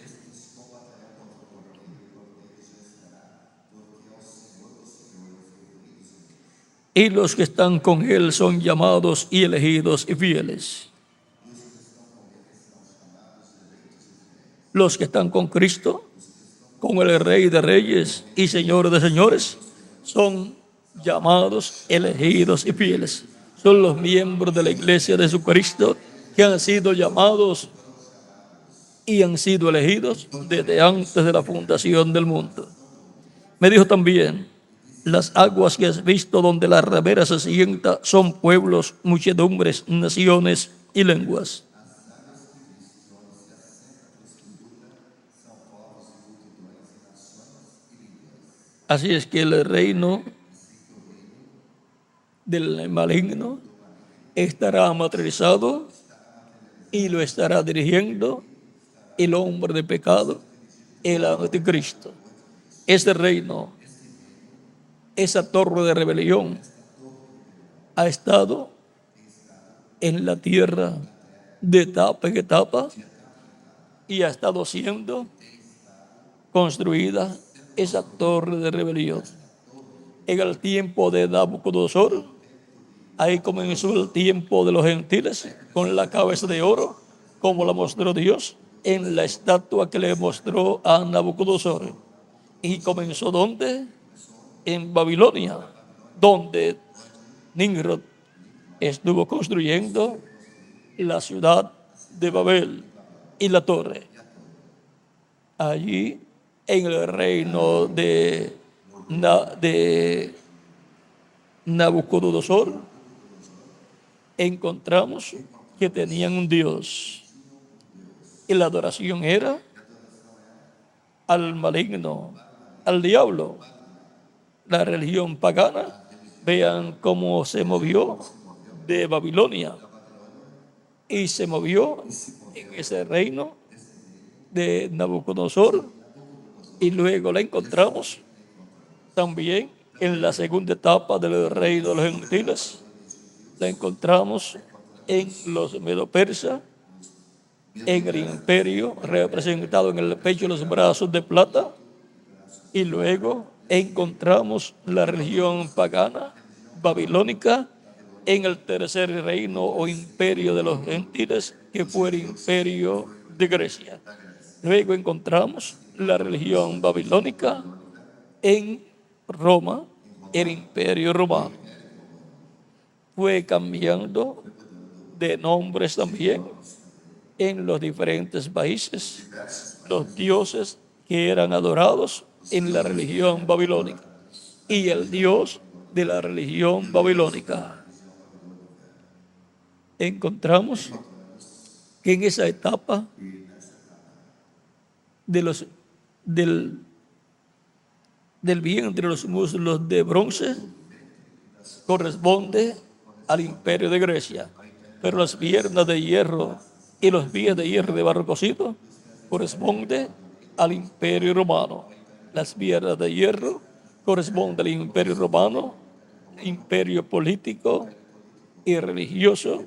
Y los que están con Él son llamados y elegidos y fieles. Los que están con Cristo, con el Rey de reyes y Señor de señores, son llamados, elegidos y fieles. Son los miembros de la iglesia de Jesucristo que han sido llamados y han sido elegidos desde antes de la fundación del mundo. Me dijo también: las aguas que has visto donde la ramera se sienta son pueblos, muchedumbres, naciones y lenguas. Así es que el reino del maligno estará materializado y lo estará dirigiendo el hombre de pecado, el anticristo. Ese reino, esa torre de rebelión, ha estado en la tierra de etapa en etapa y ha estado siendo construida esa torre de rebelión. En el tiempo de Nabucodonosor, ahí comenzó el tiempo de los gentiles con la cabeza de oro, como la mostró Dios en la estatua que le mostró a Nabucodonosor. Y comenzó ¿dónde? En Babilonia, donde Nimrod estuvo construyendo la ciudad de Babel y la torre. Allí, en el reino de Nabucodonosor, encontramos que tenían un Dios y la adoración era al maligno, al diablo. La religión pagana, vean cómo se movió de Babilonia y se movió en ese reino de Nabucodonosor, y luego la encontramos también en la segunda etapa del reino de los gentiles. La encontramos en los medo-persas, en el imperio representado en el pecho y los brazos de plata, y luego encontramos la religión pagana babilónica en el tercer reino o imperio de los gentiles, que fue el imperio de Grecia. Luego encontramos la religión babilónica en Roma, el imperio romano. Fue cambiando de nombres también en los diferentes países, los dioses que eran adorados en la religión babilónica y el Dios de la religión babilónica. Encontramos que en esa etapa del vientre de los muslos de bronce corresponde al imperio de Grecia, pero las piernas de hierro y los pies de hierro de barro cocido corresponde al imperio romano. Las piernas de hierro corresponden al imperio romano, imperio político y religioso,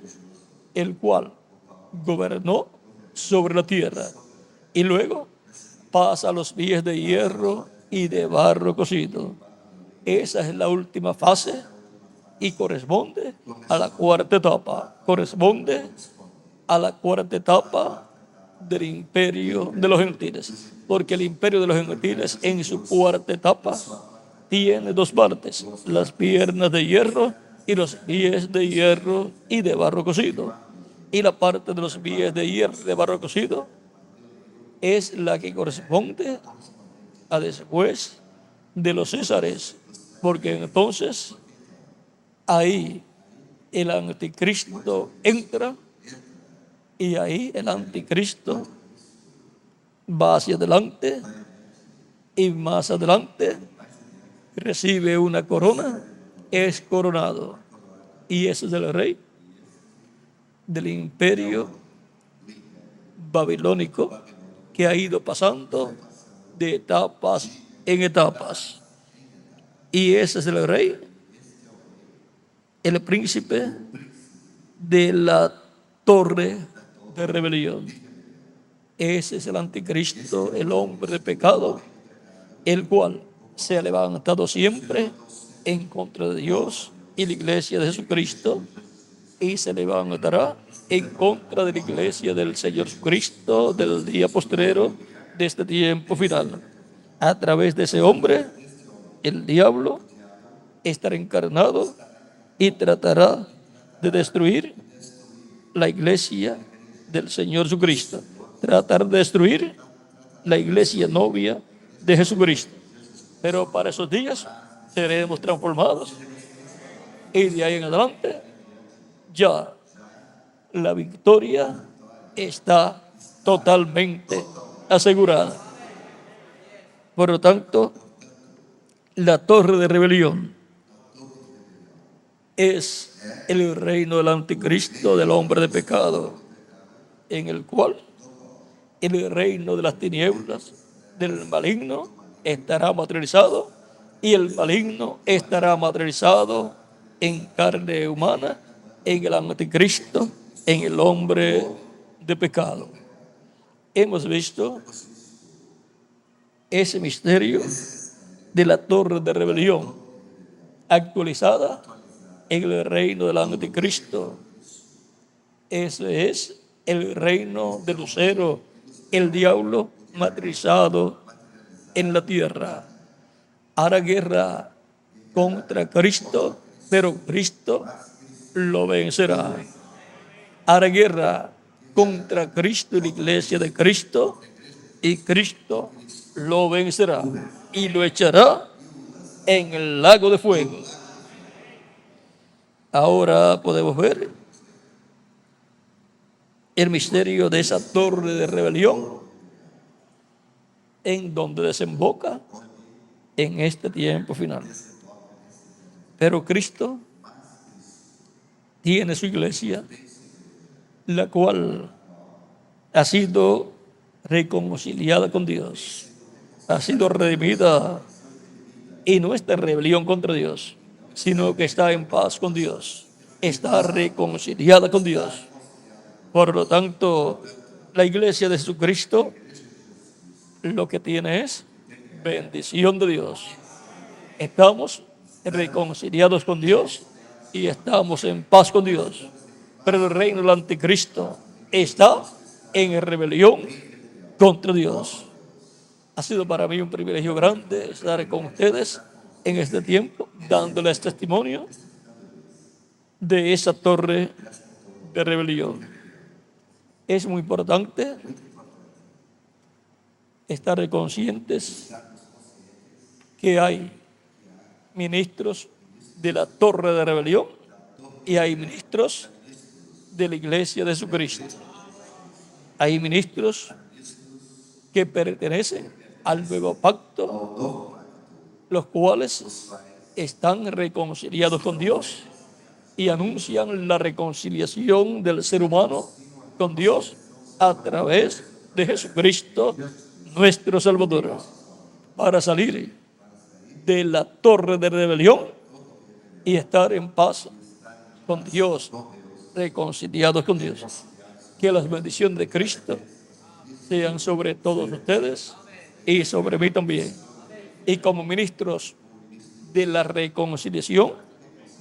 el cual gobernó sobre la tierra, y luego pasa a los pies de hierro y de barro cocido. Esa es la última fase y corresponde a la cuarta etapa. Corresponde a la cuarta etapa del imperio de los gentiles, porque el imperio de los gentiles en su cuarta etapa tiene dos partes: las piernas de hierro y los pies de hierro y de barro cocido. Y la parte de los pies de hierro y de barro cocido es la que corresponde a después de los Césares, porque entonces ahí el anticristo entra y ahí el anticristo va hacia adelante y más adelante recibe una corona, es coronado y ese es el rey del imperio babilónico que ha ido pasando de etapas en etapas. Y ese es el rey, el príncipe de la torre de rebelión. Ese es el anticristo, el hombre de pecado, el cual se ha levantado siempre en contra de Dios y la iglesia de Jesucristo, y se levantará en contra de la iglesia del Señor Jesucristo del día postrero de este tiempo final. A través de ese hombre, el diablo estará encarnado y tratará de destruir la iglesia del Señor Jesucristo, tratar de destruir la iglesia novia de Jesucristo. Pero para esos días seremos transformados y de ahí en adelante ya la victoria está totalmente asegurada. Por lo tanto, la torre de rebelión es el reino del anticristo, del hombre de pecado, en el cual el reino de las tinieblas, del maligno, estará materializado, y el maligno estará materializado en carne humana, en el anticristo, en el hombre de pecado. Hemos visto ese misterio de la torre de rebelión actualizada en el reino del anticristo. Ese es el reino de Lucero, el diablo materializado en la tierra. Hará guerra contra Cristo, pero Cristo lo vencerá. Hará guerra contra Cristo y la iglesia de Cristo, y Cristo lo vencerá y lo echará en el lago de fuego. Ahora podemos ver el misterio de esa torre de rebelión en donde desemboca en este tiempo final. Pero Cristo tiene su iglesia, la cual ha sido reconciliada con Dios, ha sido redimida y no está en rebelión contra Dios, sino que está en paz con Dios, está reconciliada con Dios. Por lo tanto, la iglesia de Jesucristo lo que tiene es bendición de Dios. Estamos reconciliados con Dios y estamos en paz con Dios. Pero el reino del anticristo está en rebelión contra Dios. Ha sido para mí un privilegio grande estar con ustedes en este tiempo, dándoles testimonio de esa torre de rebelión. Es muy importante estar conscientes que hay ministros de la torre de rebelión y hay ministros de la iglesia de Jesucristo. Hay ministros que pertenecen al nuevo pacto, los cuales están reconciliados con Dios y anuncian la reconciliación del ser humano con Dios a través de Jesucristo, nuestro Salvador, para salir de la torre de rebelión y estar en paz con Dios, reconciliados con Dios. Que las bendiciones de Cristo sean sobre todos ustedes y sobre mí también. Y como ministros de la reconciliación,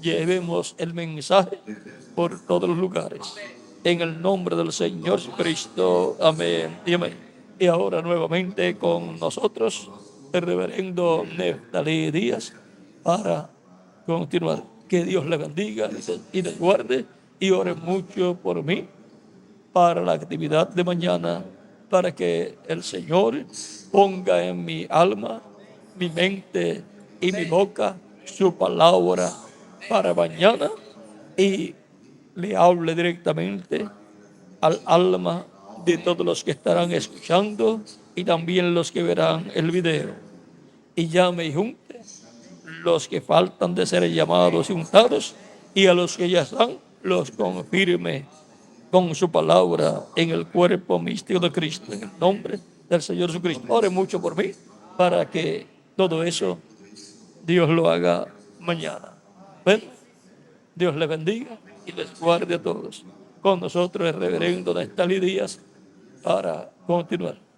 llevemos el mensaje por todos los lugares. En el nombre del Señor Jesucristo. Amén y amén. Y ahora nuevamente con nosotros el reverendo Neftalí Díaz para continuar. Que Dios le bendiga y les guarde, y ore mucho por mí para la actividad de mañana, para que el Señor ponga en mi alma, mi mente y mi boca su palabra para mañana, y le hable directamente al alma de todos los que estarán escuchando y también los que verán el video. Y llame y junte los que faltan de ser llamados y juntados, y a los que ya están los confirme con su palabra en el cuerpo místico de Cristo, en el nombre del Señor Jesucristo. Ore mucho por mí para que todo eso Dios lo haga mañana. Bueno, Dios les bendiga y les guarde a todos. Con nosotros el reverendo Nestalí Díaz para continuar.